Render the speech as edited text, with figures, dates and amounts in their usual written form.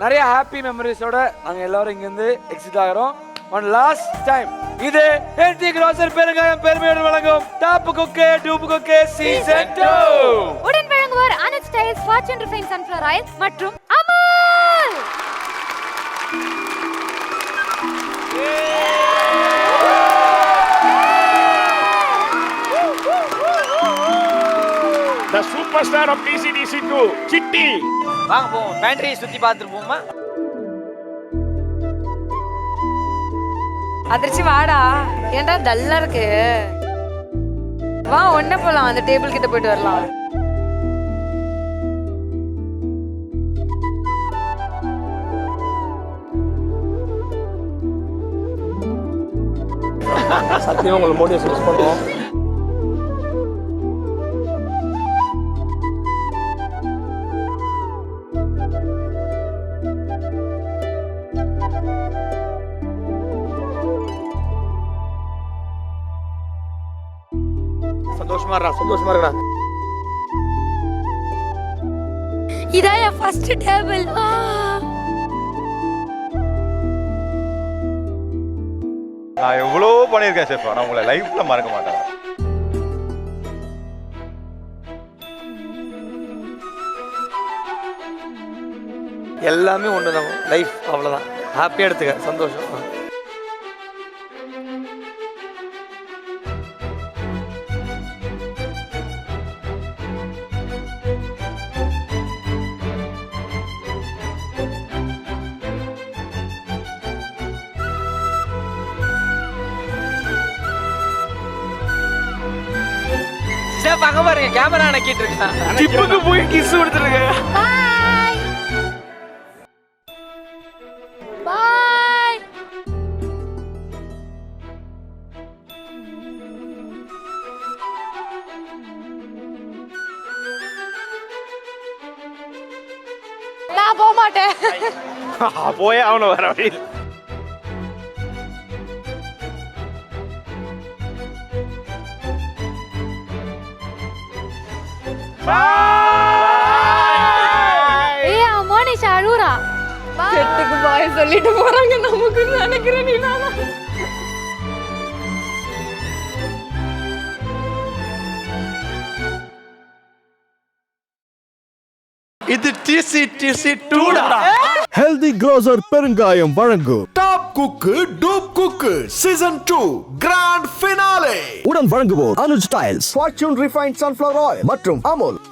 நிறைய ஹாப்பி மெமரிஸோட நாங்கள் எல்லாரும் இங்கேருந்து எக்ஸிட் ஆகிறோம். ஒன் லாஸ்ட் டைம் இது ஹெல்தி கிராசர் பெருங்காயம் பெருமையோடு வழங்கும் டாப் குக்கே டூப் குக்கே சீசன் 2 உடன் வழங்குவார் அனட் styles fortune refine sunflower oil மற்றும் Amul. The superstar of DCDC2, Chitti. வாங்க போவோம், பேண்டரி சுத்தி பார்த்துட்டு போமா. அதிர்ச்சி வாடா, ஏன்டா டல்லா இருக்கு? வா ஒண்ணே போலாம், அந்த டேபிள் கிட்ட போயிட்டு வரலாம். சத்தியமா உங்களை மோட்டிவேஷன் மிஸ் பண்ணுவோம். சந்தோஷமா இருக்கா. இதான் என் ஃபர்ஸ்ட் டேபிள். நான் எவ்வளோ பண்ணியிருக்கேன் செஃப், ஆனால் உங்களை லைஃப்ல மறக்க மாட்டேன். எல்லாமே ஒன்று தான் லைஃப், அவ்வளோதான். ஹாப்பியாக எடுத்துக்க, சந்தோஷம். செஃப் அங்க பாருங்க, கேமரா அணைக்கிட்டு இருக்கான். டிப்புக்கு போய் கிஸ் கொடுத்துருங்க. பாய் பாய். நான் போக மாட்டேன். போயே அவனை வர வழி. ஏய் மோனிஷா அழுறா. செட்டுக்கு பாய் சொல்லிட்டு போறாங்க, நமக்கு நினைக்கிறேன் நீ நானா. இது TC2 டா. ஹெல்தி கிரோசர் பெருங்காயம் வழங்கும் top cook dupe cook season 2 grand finale உடன் வழங்குவோர் Anuj styles Fortune refined sunflower oil மற்றும் அமுல்.